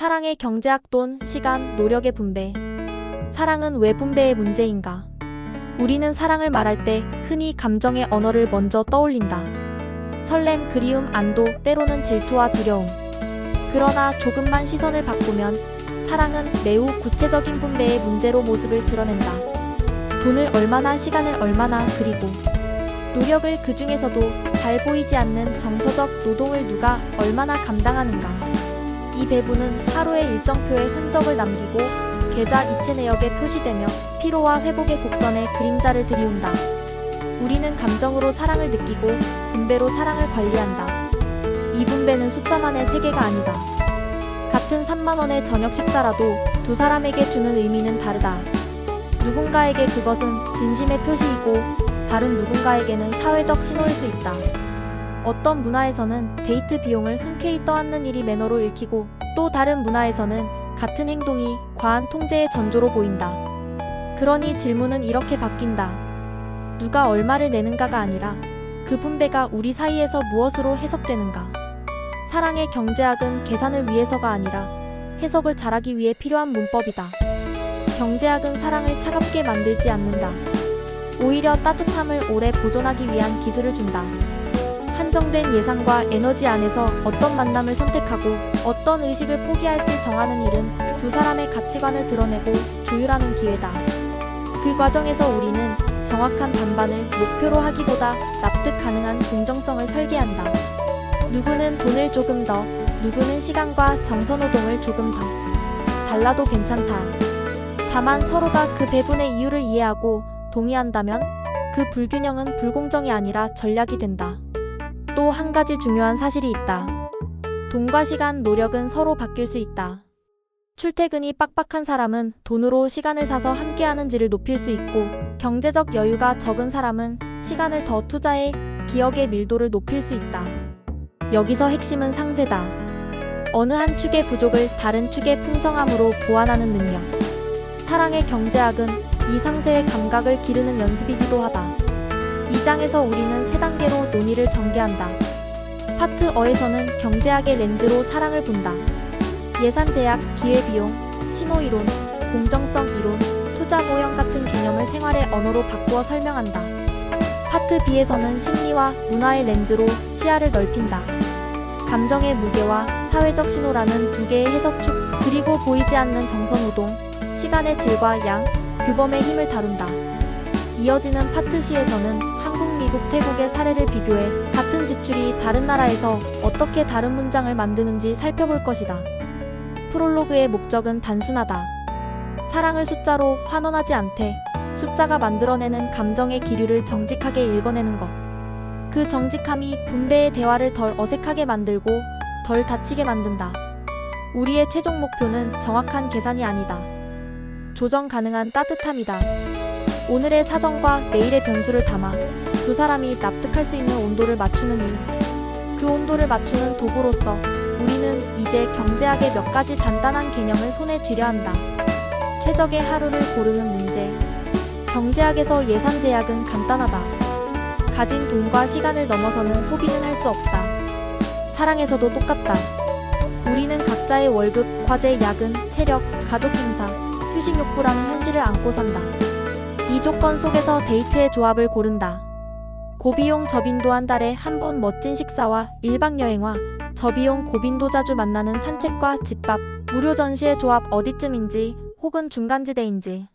사랑의 경제학 돈, 시간, 노력의 분배. 사랑은 왜 분배의 문제인가? 우리는 사랑을 말할 때 흔히 감정의 언어를 먼저 떠올린다. 설렘, 그리움, 안도, 때로는 질투와 두려움. 그러나 조금만 시선을 바꾸면 사랑은 매우 구체적인 분배의 문제로 모습을 드러낸다. 돈을 얼마나, 시간을 얼마나, 그리고 노력을 그 중에서도 잘 보이지 않는 정서적 노동을 누가 얼마나 감당하는가. 이 배분은 하루의 일정표에 흔적을 남기고 계좌 이체 내역에 표시되며 피로와 회복의 곡선에 그림자를 들이운다. 우리는 감정으로 사랑을 느끼고 분배로 사랑을 관리한다. 이 분배는 숫자만의 세계가 아니다. 같은 3만 원의 저녁 식사라도 두 사람에게 주는 의미는 다르다. 누군가에게 그것은 진심의 표시이고 다른 누군가에게는 사회적 신호일 수 있다. 어떤 문화에서는 데이트 비용을 흔쾌히 떠안는 일이 매너로 읽히고 또 다른 문화에서는 같은 행동이 과한 통제의 전조로 보인다. 그러니 질문은 이렇게 바뀐다. 누가 얼마를 내는가가 아니라 그 분배가 우리 사이에서 무엇으로 해석되는가. 사랑의 경제학은 계산을 위해서가 아니라 해석을 잘하기 위해 필요한 문법이다. 경제학은 사랑을 차갑게 만들지 않는다. 오히려 따뜻함을 오래 보존하기 위한 기술을 준다. 한정된 예산과 에너지 안에서 어떤 만남을 선택하고 어떤 의식을 포기할지 정하는 일은 두 사람의 가치관을 드러내고 조율하는 기회다. 그 과정에서 우리는 정확한 반반을 목표로 하기보다 납득 가능한 공정성을 설계한다. 누구는 돈을 조금 더, 누구는 시간과 정서노동을 조금 더. 달라도 괜찮다. 다만 서로가 그 배분의 이유를 이해하고 동의한다면 그 불균형은 불공정이 아니라 전략이 된다. 또 한 가지 중요한 사실이 있다. 돈과 시간, 노력은 서로 바뀔 수 있다. 출퇴근이 빡빡한 사람은 돈으로 시간을 사서 함께하는지를 높일 수 있고 경제적 여유가 적은 사람은 시간을 더 투자해 기억의 밀도를 높일 수 있다. 여기서 핵심은 상쇄다. 어느 한 축의 부족을 다른 축의 풍성함으로 보완하는 능력. 사랑의 경제학은 이 상쇄의 감각을 기르는 연습이기도 하다. 이 장에서 우리는 세 단계로 논의를 전개한다. 파트 어에서는 경제학의 렌즈로 사랑을 본다. 예산 제약, 기회비용, 신호이론, 공정성 이론, 투자 모형 같은 개념을 생활의 언어로 바꾸어 설명한다. 파트 B에서는 심리와 문화의 렌즈로 시야를 넓힌다. 감정의 무게와 사회적 신호라는 두 개의 해석축, 그리고 보이지 않는 정서노동, 시간의 질과 양, 규범의 힘을 다룬다. 이어지는 파트 C에서는 한국, 미국, 태국의 사례를 비교해 같은 지출이 다른 나라에서 어떻게 다른 문장을 만드는지 살펴볼 것이다. 프롤로그의 목적은 단순하다. 사랑을 숫자로 환원하지 않되 숫자가 만들어내는 감정의 기류를 정직하게 읽어내는 것. 그 정직함이 분배의 대화를 덜 어색하게 만들고 덜 다치게 만든다. 우리의 최종 목표는 정확한 계산이 아니다. 조정 가능한 따뜻함이다. 오늘의 사정과 내일의 변수를 담아 두 사람이 납득할 수 있는 온도를 맞추는 일. 그 온도를 맞추는 도구로서 우리는 이제 경제학의 몇 가지 단단한 개념을 손에 쥐려 한다. 최적의 하루를 고르는 문제. 경제학에서 예산 제약은 간단하다. 가진 돈과 시간을 넘어서는 소비는 할 수 없다. 사랑에서도 똑같다. 우리는 각자의 월급, 과제, 야근, 체력, 가족 행사, 휴식 욕구라는 현실을 안고 산다. 이 조건 속에서 데이트의 조합을 고른다. 고비용 저빈도 한 달에 한 번 멋진 식사와 1박 여행과 저비용 고빈도 자주 만나는 산책과 집밥, 무료 전시의 조합 어디쯤인지 혹은 중간지대인지.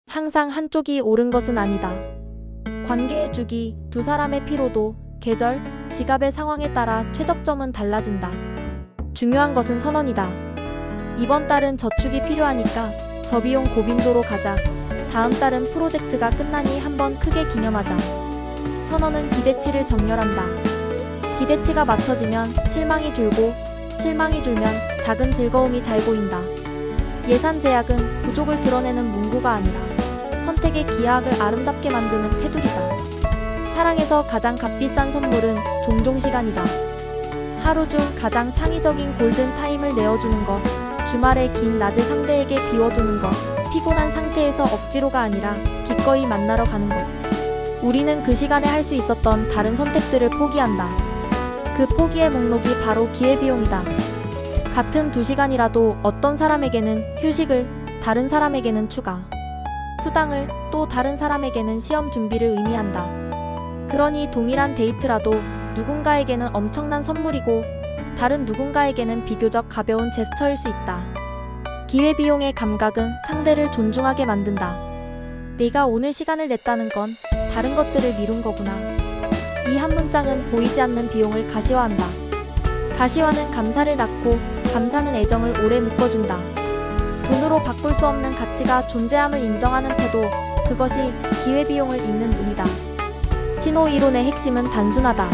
항상 한쪽이 옳은 것은 아니다. 관계의 주기, 두 사람의 피로도, 계절, 지갑의 상황에 따라 최적점은 달라진다. 중요한 것은 선언이다. 이번 달은 저축이 필요하니까 저비용 고빈도로 가자. 다음 달은 프로젝트가 끝나니 한번 크게 기념하자. 선언은 기대치를 정렬한다. 기대치가 맞춰지면 실망이 줄고 실망이 줄면 작은 즐거움이 잘 보인다. 예산 제약은 부족을 드러내는 문구가 아니라 선택의 기하학을 아름답게 만드는 테두리다. 사랑에서 가장 값비싼 선물은 종종 시간이다. 하루 중 가장 창의적인 골든 타임을 내어주는 것, 주말에 긴 낮을 상대에게 비워두는 것, 피곤한 상태에서 억지로가 아니라 기꺼이 만나러 가는 것. 우리는 그 시간에 할 수 있었던 다른 선택들을 포기한다. 그 포기의 목록이 바로 기회비용이다. 같은 2시간이라도 어떤 사람에게는 휴식을, 다른 사람에게는 추가 수당을, 또 다른 사람에게는 시험 준비를 의미한다. 그러니 동일한 데이트라도 누군가에게는 엄청난 선물이고 다른 누군가에게는 비교적 가벼운 제스처일 수 있다. 기회비용의 감각은 상대를 존중하게 만든다. 내가 오늘 시간을 냈다는 건 다른 것들을 미룬 거구나. 이 한 문장은 보이지 않는 비용을 가시화한다. 가시화는 감사를 낳고 감사는 애정을 오래 묶어준다. 돈으로 바꿀 수 없는 가치가 존재함을 인정하는 태도, 그것이 기회비용을 잇는 운이다. 신호 이론의 핵심은 단순하다.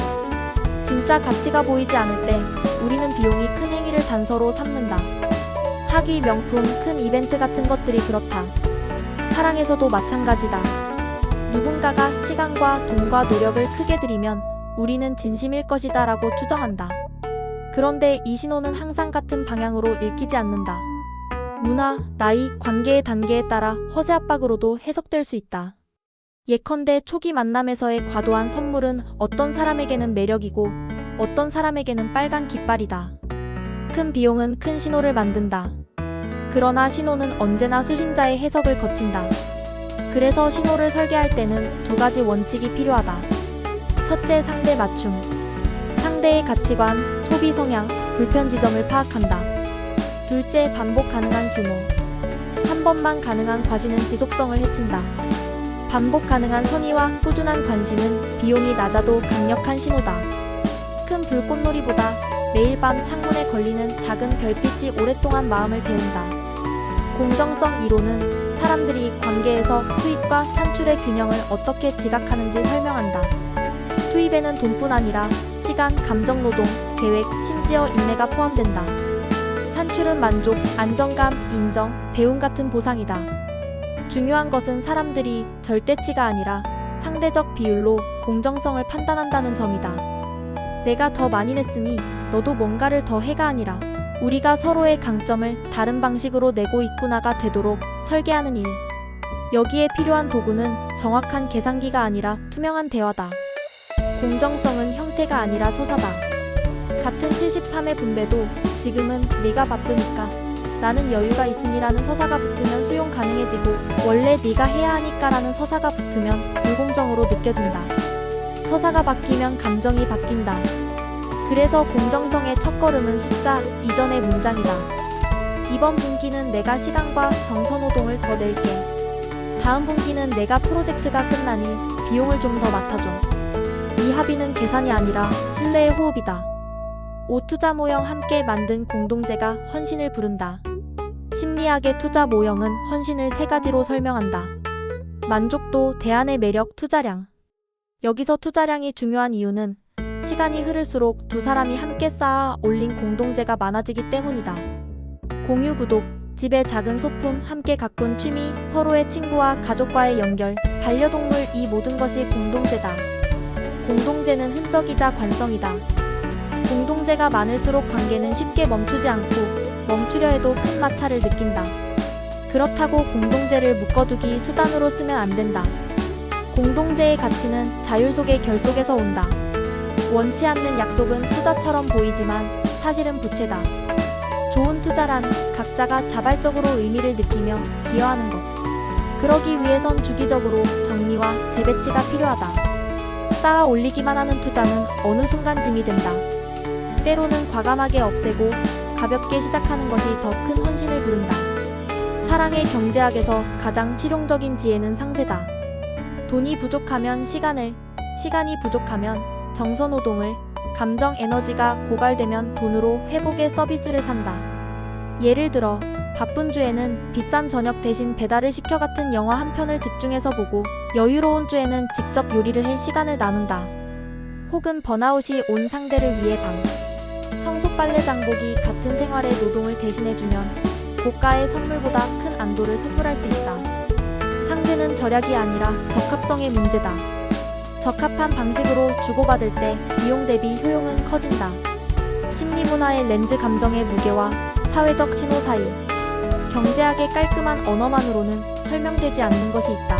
진짜 가치가 보이지 않을 때 우리는 비용이 큰 행위를 단서로 삼는다. 학위, 명품, 큰 이벤트 같은 것들이 그렇다. 사랑에서도 마찬가지다. 누군가가 시간과 돈과 노력을 크게 들이면 우리는 진심일 것이다 라고 추정한다. 그런데 이 신호는 항상 같은 방향으로 읽히지 않는다. 문화, 나이, 관계의 단계에 따라 허세 압박으로도 해석될 수 있다. 예컨대 초기 만남에서의 과도한 선물은 어떤 사람에게는 매력이고 어떤 사람에게는 빨간 깃발이다. 큰 비용은 큰 신호를 만든다. 그러나 신호는 언제나 수신자의 해석을 거친다. 그래서 신호를 설계할 때는 2가지 원칙이 필요하다. 첫째, 상대 맞춤. 상대의 가치관, 소비 성향, 불편 지점을 파악한다. 둘째, 반복 가능한 규모. 한 번만 가능한 과시는 지속성을 해친다. 반복 가능한 선의와 꾸준한 관심은 비용이 낮아도 강력한 신호다. 큰 불꽃놀이보다 매일 밤 창문에 걸리는 작은 별빛이 오랫동안 마음을 데운다. 공정성 이론은 사람들이 관계에서 투입과 산출의 균형을 어떻게 지각하는지 설명한다. 투입에는 돈뿐 아니라 시간, 감정노동, 계획, 심지어 인내가 포함된다. 산출은 만족, 안정감, 인정, 배움 같은 보상이다. 중요한 것은 사람들이 절대치가 아니라 상대적 비율로 공정성을 판단한다는 점이다. 내가 더 많이 냈으니 너도 뭔가를 더 해가 아니라 우리가 서로의 강점을 다른 방식으로 내고 있구나가 되도록 설계하는 일. 여기에 필요한 도구는 정확한 계산기가 아니라 투명한 대화다. 공정성은 형태가 아니라 서사다. 같은 73의 분배도 지금은 네가 바쁘니까 나는 여유가 있으니라는 서사가 붙으면 수용 가능해지고 원래 네가 해야 하니까라는 서사가 붙으면 불공정으로 느껴진다. 서사가 바뀌면 감정이 바뀐다. 그래서 공정성의 첫걸음은 숫자 이전의 문장이다. 이번 분기는 내가 시간과 정서노동을 더 낼게. 다음 분기는 내가 프로젝트가 끝나니 비용을 좀 더 맡아줘. 이 합의는 계산이 아니라 신뢰의 호흡이다. 5투자 모형 함께 만든 공동체가 헌신을 부른다. 심리학의 투자 모형은 헌신을 3가지로 설명한다. 만족도, 대안의 매력, 투자량. 여기서 투자량이 중요한 이유는 시간이 흐를수록 2사람이 함께 쌓아 올린 공동체가 많아지기 때문이다. 공유 구독, 집의 작은 소품, 함께 가꾼 취미, 서로의 친구와 가족과의 연결, 반려동물, 이 모든 것이 공동체다. 공동체는 흔적이자 관성이다. 공동체가 많을수록 관계는 쉽게 멈추지 않고 멈추려 해도 큰 마찰을 느낀다. 그렇다고 공동체를 묶어두기 수단으로 쓰면 안 된다. 공동체의 가치는 자율 속의 결속에서 온다. 원치 않는 약속은 투자처럼 보이지만 사실은 부채다. 좋은 투자란 각자가 자발적으로 의미를 느끼며 기여하는 것. 그러기 위해선 주기적으로 정리와 재배치가 필요하다. 쌓아 올리기만 하는 투자는 어느 순간 짐이 된다. 때로는 과감하게 없애고 가볍게 시작하는 것이 더 큰 헌신을 부른다. 사랑의 경제학에서 가장 실용적인 지혜는 상쇄다. 돈이 부족하면 시간을, 시간이 부족하면 정서노동을, 감정 에너지가 고갈되면 돈으로 회복의 서비스를 산다. 예를 들어 바쁜 주에는 비싼 저녁 대신 배달을 시켜 같은 영화 한 편을 집중해서 보고 여유로운 주에는 직접 요리를 해 시간을 나눈다. 혹은 번아웃이 온 상대를 위해 청소 빨래 장보기 같은 생활의 노동을 대신해주면 고가의 선물보다 큰 안도를 선물할 수 있다. 상대는 절약이 아니라 적합성의 문제다. 적합한 방식으로 주고받을 때 비용 대비 효용은 커진다. 심리문화의 렌즈 감정의 무게와 사회적 신호 사이. 경제학의 깔끔한 언어만으로는 설명되지 않는 것이 있다.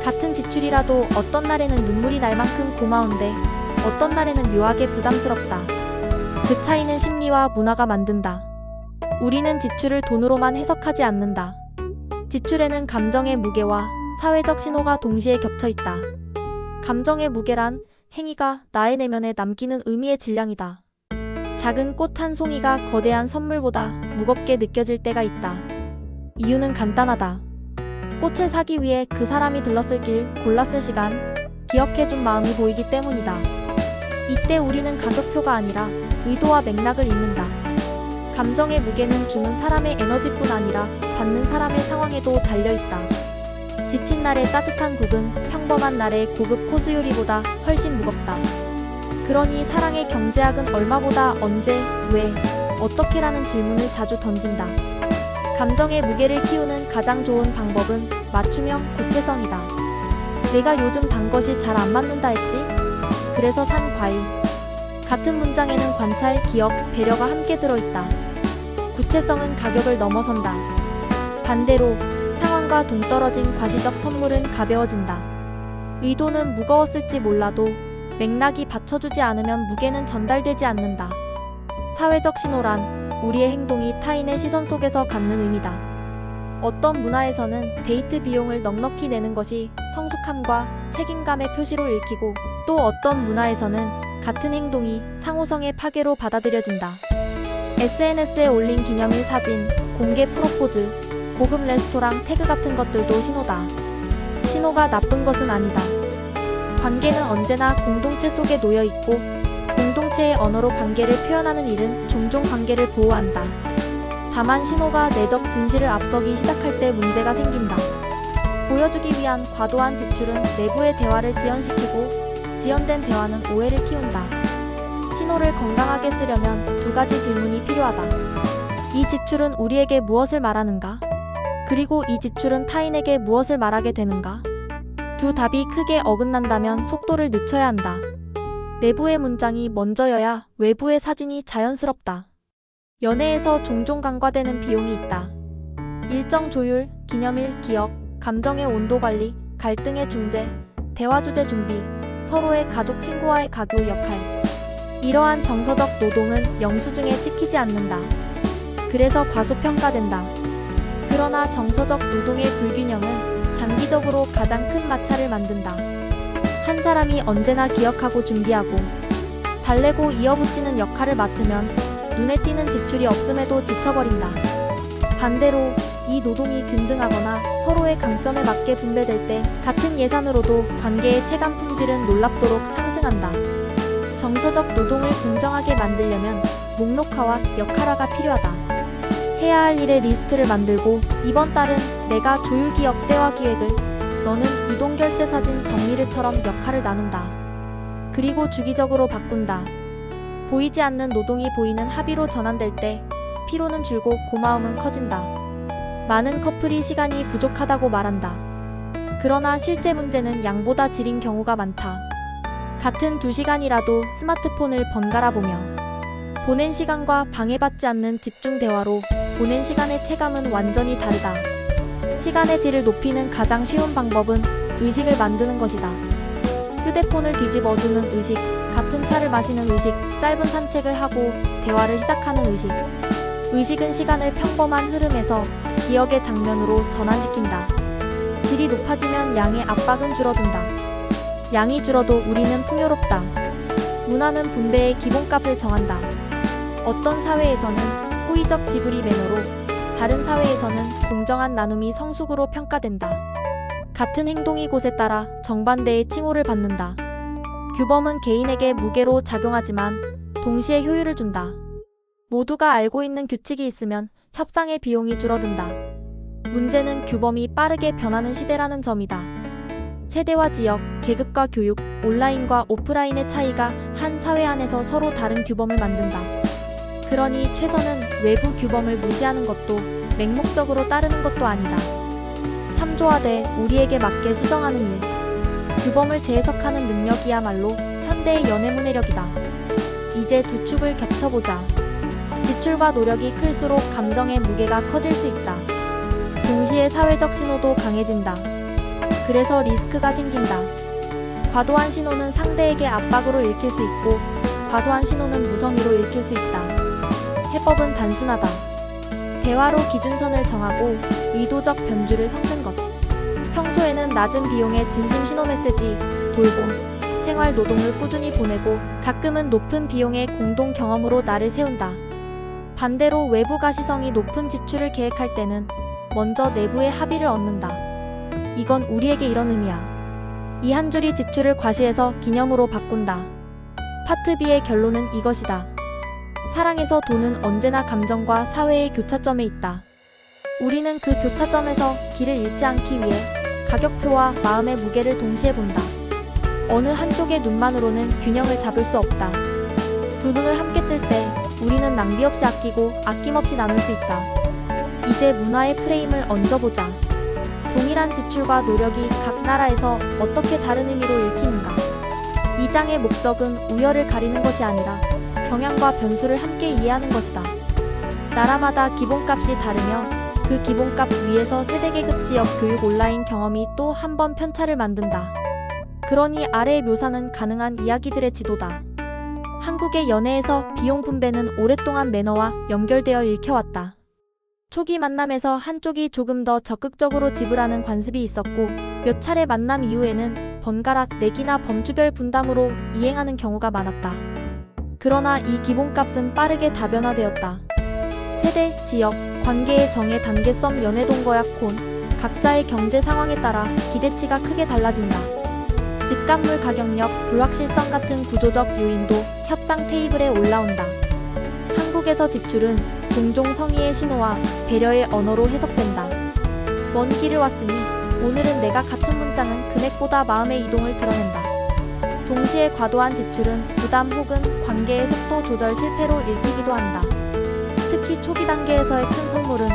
같은 지출이라도 어떤 날에는 눈물이 날 만큼 고마운데 어떤 날에는 묘하게 부담스럽다. 그 차이는 심리와 문화가 만든다. 우리는 지출을 돈으로만 해석하지 않는다. 지출에는 감정의 무게와 사회적 신호가 동시에 겹쳐 있다. 감정의 무게란 행위가 나의 내면에 남기는 의미의 질량이다. 작은 꽃 한 송이가 거대한 선물보다 무겁게 느껴질 때가 있다. 이유는 간단하다. 꽃을 사기 위해 그 사람이 들렀을 길, 골랐을 시간, 기억해준 마음이 보이기 때문이다. 이때 우리는 가격표가 아니라 의도와 맥락을 읽는다. 감정의 무게는 주는 사람의 에너지뿐 아니라 받는 사람의 상황에도 달려있다. 지친 날의 따뜻한 국은 평범한 날의 고급 코스 요리보다 훨씬 무겁다. 그러니 사랑의 경제학은 얼마보다 언제, 왜, 어떻게라는 질문을 자주 던진다. 감정의 무게를 키우는 가장 좋은 방법은 맞춤형 구체성이다. 내가 요즘 단 것이 잘 안 맞는다 했지? 그래서 산 과일. 같은 문장에는 관찰, 기억, 배려가 함께 들어있다. 구체성은 가격을 넘어선다. 반대로 상황과 동떨어진 과시적 선물은 가벼워진다. 의도는 무거웠을지 몰라도 맥락이 받쳐주지 않으면 무게는 전달되지 않는다. 사회적 신호란 우리의 행동이 타인의 시선 속에서 갖는 의미다. 어떤 문화에서는 데이트 비용을 넉넉히 내는 것이 성숙함과 책임감의 표시로 읽히고, 또 어떤 문화에서는 같은 행동이 상호성의 파괴로 받아들여진다. SNS에 올린 기념일 사진, 공개 프로포즈, 고급 레스토랑 태그 같은 것들도 신호다. 신호가 나쁜 것은 아니다. 관계는 언제나 공동체 속에 놓여 있고, 공동체의 언어로 관계를 표현하는 일은 종종 관계를 보호한다. 다만 신호가 내적 진실을 앞서기 시작할 때 문제가 생긴다. 보여주기 위한 과도한 지출은 내부의 대화를 지연시키고, 지연된 대화는 오해를 키운다. 신호를 건강하게 쓰려면 두 가지 질문이 필요하다. 이 지출은 우리에게 무엇을 말하는가? 그리고 이 지출은 타인에게 무엇을 말하게 되는가? 두 답이 크게 어긋난다면 속도를 늦춰야 한다. 내부의 문장이 먼저여야 외부의 사진이 자연스럽다. 연애에서 종종 간과되는 비용이 있다. 일정 조율, 기념일, 기억, 감정의 온도 관리, 갈등의 중재, 대화 주제 준비, 서로의 가족 친구와의 가교 역할. 이러한 정서적 노동은 영수증에 찍히지 않는다. 그래서 과소평가된다. 그러나 정서적 노동의 불균형은 장기적으로 가장 큰 마찰을 만든다. 한 사람이 언제나 기억하고 준비하고 달래고 이어붙이는 역할을 맡으면 눈에 띄는 지출이 없음에도 지쳐버린다. 반대로 이 노동이 균등하거나 서로의 강점에 맞게 분배될 때 같은 예산으로도 관계의 체감 품질은 놀랍도록 상승한다. 정서적 노동을 공정하게 만들려면 목록화와 역할화가 필요하다. 해야 할 일의 리스트를 만들고, 이번 달은 내가 조율기억 대화 기획을, 너는 이동결제 사진 정리를처럼 역할을 나눈다. 그리고 주기적으로 바꾼다. 보이지 않는 노동이 보이는 합의로 전환될 때 피로는 줄고 고마움은 커진다. 많은 커플이 시간이 부족하다고 말한다. 그러나 실제 문제는 양보다 질인 경우가 많다. 같은 2시간이라도 스마트폰을 번갈아 보며 보낸 시간과 방해받지 않는 집중 대화로 보낸 시간의 체감은 완전히 다르다. 시간의 질을 높이는 가장 쉬운 방법은 의식을 만드는 것이다. 휴대폰을 뒤집어두는 의식, 같은 차를 마시는 의식, 짧은 산책을 하고 대화를 시작하는 의식. 의식은 시간을 평범한 흐름에서 기억의 장면으로 전환시킨다. 질이 높아지면 양의 압박은 줄어든다. 양이 줄어도 우리는 풍요롭다. 문화는 분배의 기본값을 정한다. 어떤 사회에서는 호의적 지불이 매너로, 다른 사회에서는 공정한 나눔이 성숙으로 평가된다. 같은 행동이 곳에 따라 정반대의 칭호를 받는다. 규범은 개인에게 무게로 작용하지만 동시에 효율을 준다. 모두가 알고 있는 규칙이 있으면 협상의 비용이 줄어든다. 문제는 규범이 빠르게 변하는 시대라는 점이다. 세대와 지역, 계급과 교육, 온라인과 오프라인의 차이가 한 사회 안에서 서로 다른 규범을 만든다. 그러니 최선은 외부 규범을 무시하는 것도 맹목적으로 따르는 것도 아니다. 참조하되 우리에게 맞게 수정하는 일. 규범을 재해석하는 능력이야말로 현대의 연애 문해력이다. 이제 두 축을 겹쳐보자. 지출과 노력이 클수록 감정의 무게가 커질 수 있다. 동시에 사회적 신호도 강해진다. 그래서 리스크가 생긴다. 과도한 신호는 상대에게 압박으로 읽힐 수 있고, 과소한 신호는 무성의로 읽힐 수 있다. 해법은 단순하다. 대화로 기준선을 정하고 의도적 변주를 섞는 것. 평소에는 낮은 비용의 진심 신호 메시지, 돌봄, 생활 노동을 꾸준히 보내고 가끔은 높은 비용의 공동 경험으로 나를 세운다. 반대로 외부 가시성이 높은 지출을 계획할 때는 먼저 내부의 합의를 얻는다. 이건 우리에게 이런 의미야. 이 한 줄이 지출을 과시해서 기념으로 바꾼다. 파트 B의 결론은 이것이다. 사랑에서 돈은 언제나 감정과 사회의 교차점에 있다. 우리는 그 교차점에서 길을 잃지 않기 위해 가격표와 마음의 무게를 동시에 본다. 어느 한쪽의 눈만으로는 균형을 잡을 수 없다. 두 눈을 함께 뜰 때 우리는 낭비 없이 아끼고 아낌없이 나눌 수 있다. 이제 문화의 프레임을 얹어보자. 동일한 지출과 노력이 각 나라에서 어떻게 다른 의미로 읽히는가? 이 장의 목적은 우열을 가리는 것이 아니라 경향과 변수를 함께 이해하는 것이다. 나라마다 기본값이 다르며 그 기본값 위에서 세대계급 지역 교육 온라인 경험이 또 한 번 편차를 만든다. 그러니 아래의 묘사는 가능한 이야기들의 지도다. 한국의 연애에서 비용 분배는 오랫동안 매너와 연결되어 읽혀왔다. 초기 만남에서 한쪽이 조금 더 적극적으로 지불하는 관습이 있었고 몇 차례 만남 이후에는 번갈아 내기나 범주별 분담으로 이행하는 경우가 많았다. 그러나 이 기본값은 빠르게 다변화되었다. 세대, 지역, 관계의 정의 단계성 연애동거약 혼, 각자의 경제 상황에 따라 기대치가 크게 달라진다. 집값물 가격력, 불확실성 같은 구조적 요인도 협상 테이블에 올라온다. 한국에서 지출은 종종 성의의 신호와 배려의 언어로 해석된다. 먼 길을 왔으니 오늘은 내가 같은 문장은 금액보다 마음의 이동을 드러낸다. 동시에 과도한 지출은 부담 혹은 관계의 속도 조절 실패로 읽히기도 한다. 특히 초기 단계에서의 큰 선물은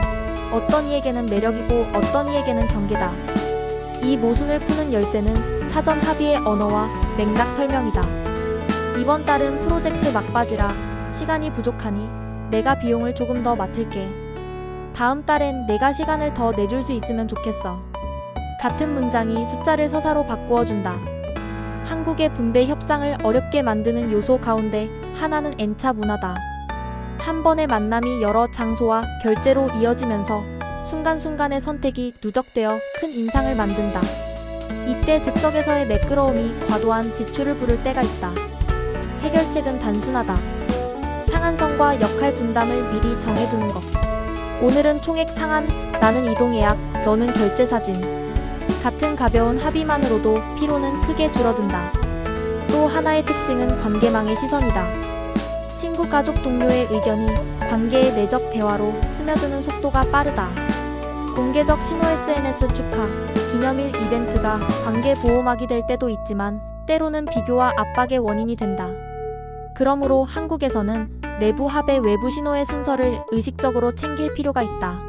어떤 이에게는 매력이고 어떤 이에게는 경계다. 이 모순을 푸는 열쇠는 사전 합의의 언어와 맥락 설명이다. 이번 달은 프로젝트 막바지라 시간이 부족하니 내가 비용을 조금 더 맡을게. 다음 달엔 내가 시간을 더 내줄 수 있으면 좋겠어. 같은 문장이 숫자를 서사로 바꾸어준다. 한국의 분배 협상을 어렵게 만드는 요소 가운데 하나는 N차 문화다. 한 번의 만남이 여러 장소와 결제로 이어지면서 순간순간의 선택이 누적되어 큰 인상을 만든다. 이때 즉석에서의 매끄러움이 과도한 지출을 부를 때가 있다. 해결책은 단순하다. 상한선과 역할 분담을 미리 정해두는 것. 오늘은 총액 상한, 나는 이동 예약, 너는 결제 사진. 같은 가벼운 합의만으로도 피로는 크게 줄어든다. 또 하나의 특징은 관계망의 시선이다. 친구, 가족, 동료의 의견이 관계의 내적 대화로 스며드는 속도가 빠르다. 공개적 신호 SNS 축하, 기념일 이벤트가 관계 보호막이 될 때도 있지만 때로는 비교와 압박의 원인이 된다. 그러므로 한국에서는 내부 합의 외부 신호의 순서를 의식적으로 챙길 필요가 있다.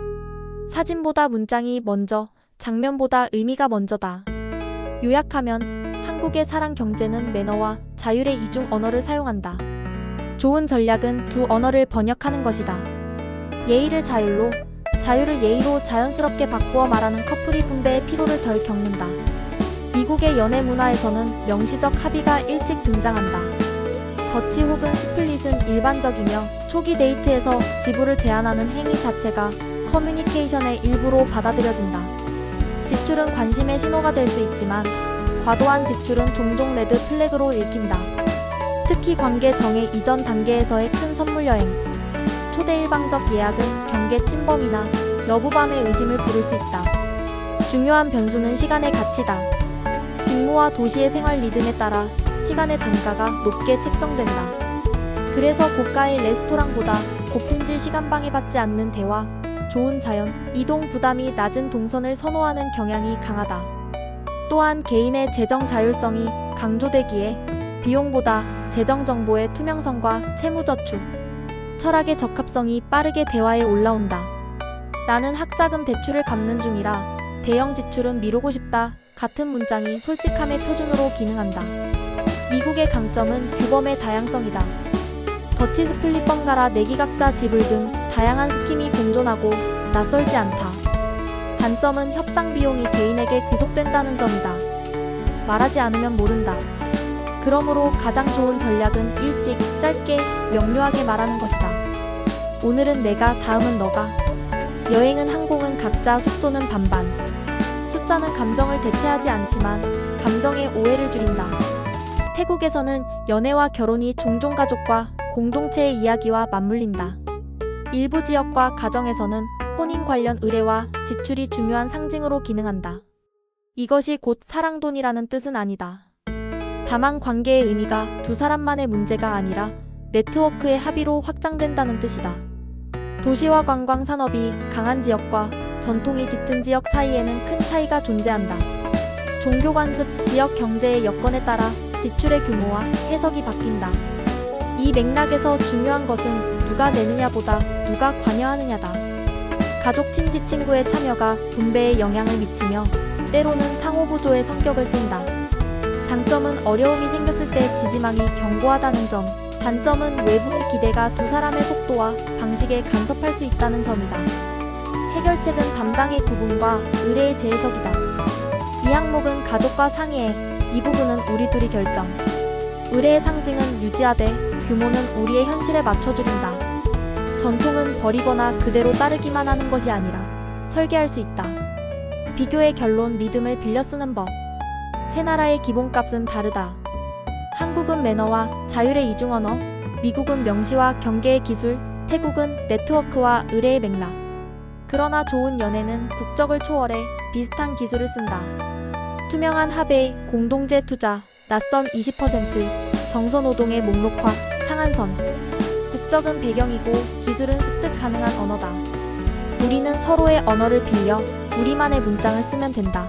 사진보다 문장이 먼저, 장면보다 의미가 먼저다. 요약하면 한국의 사랑 경제는 매너와 자율의 이중 언어를 사용한다. 좋은 전략은 두 언어를 번역하는 것이다. 예의를 자율로, 자율을 예의로 자연스럽게 바꾸어 말하는 커플이 분배의 피로를 덜 겪는다. 미국의 연애 문화에서는 명시적 합의가 일찍 등장한다. 더치 혹은 스플릿은 일반적이며 초기 데이트에서 지불을 제한하는 행위 자체가 커뮤니케이션의 일부로 받아들여진다. 지출은 관심의 신호가 될 수 있지만 과도한 지출은 종종 레드 플래그로 읽힌다. 특히 관계 정의 이전 단계에서의 큰 선물 여행, 초대 일방적 예약은 경계 침범이나 러브밤의 의심을 부를 수 있다. 중요한 변수는 시간의 가치다. 직무와 도시의 생활 리듬에 따라 시간의 단가가 높게 책정된다. 그래서 고가의 레스토랑보다 고품질 시간 방해받지 않는 대화, 좋은 자연, 이동 부담이 낮은 동선을 선호하는 경향이 강하다. 또한 개인의 재정 자율성이 강조되기에 비용보다 재정 정보의 투명성과 채무저축, 철학의 적합성이 빠르게 대화에 올라온다. 나는 학자금 대출을 갚는 중이라 대형 지출은 미루고 싶다. 같은 문장이 솔직함의 표준으로 기능한다. 미국의 강점은 규범의 다양성이다. 더치 스플릿 번갈아 내기 각자 지불 등 다양한 스킴이 공존하고 낯설지 않다. 단점은 협상 비용이 개인에게 귀속된다는 점이다. 말하지 않으면 모른다. 그러므로 가장 좋은 전략은 일찍, 짧게, 명료하게 말하는 것이다. 오늘은 내가, 다음은 너가. 여행은 항공은 각자 숙소는 반반. 숫자는 감정을 대체하지 않지만 감정의 오해를 줄인다. 태국에서는 연애와 결혼이 종종 가족과 공동체의 이야기와 맞물린다. 일부 지역과 가정에서는 혼인 관련 의례와 지출이 중요한 상징으로 기능한다. 이것이 곧 사랑돈이라는 뜻은 아니다. 다만 관계의 의미가 두 사람만의 문제가 아니라 네트워크의 합의로 확장된다는 뜻이다. 도시와 관광 산업이 강한 지역과 전통이 짙은 지역 사이에는 큰 차이가 존재한다. 종교 관습, 지역 경제의 여건에 따라 지출의 규모와 해석이 바뀐다. 이 맥락에서 중요한 것은 누가 내느냐보다 누가 관여하느냐다. 가족, 친지, 친구의 참여가 분배에 영향을 미치며 때로는 상호부조의 성격을 띈다. 장점은 어려움이 생겼을 때 지지망이 견고하다는 점, 단점은 외부의 기대가 두 사람의 속도와 방식에 간섭할 수 있다는 점이다. 해결책은 담당의 구분과 의뢰의 재해석이다. 이 항목은 가족과 상의해, 이 부분은 우리 둘이 결정. 의뢰의 상징은 유지하되 규모는 우리의 현실에 맞춰주린다. 전통은 버리거나 그대로 따르기만 하는 것이 아니라 설계할 수 있다. 비교의 결론, 리듬을 빌려 쓰는 법. 세 나라의 기본값은 다르다. 한국은 매너와 자율의 이중 언어, 미국은 명시와 경계의 기술, 태국은 네트워크와 의뢰의 맥락. 그러나 좋은 연애는 국적을 초월해 비슷한 기술을 쓴다. 투명한 합의, 공동체 투자, 낯선 20%, 정서노동의 목록화, 상한선. 국적은 배경이고 기술은 습득 가능한 언어다. 우리는 서로의 언어를 빌려 우리만의 문장을 쓰면 된다.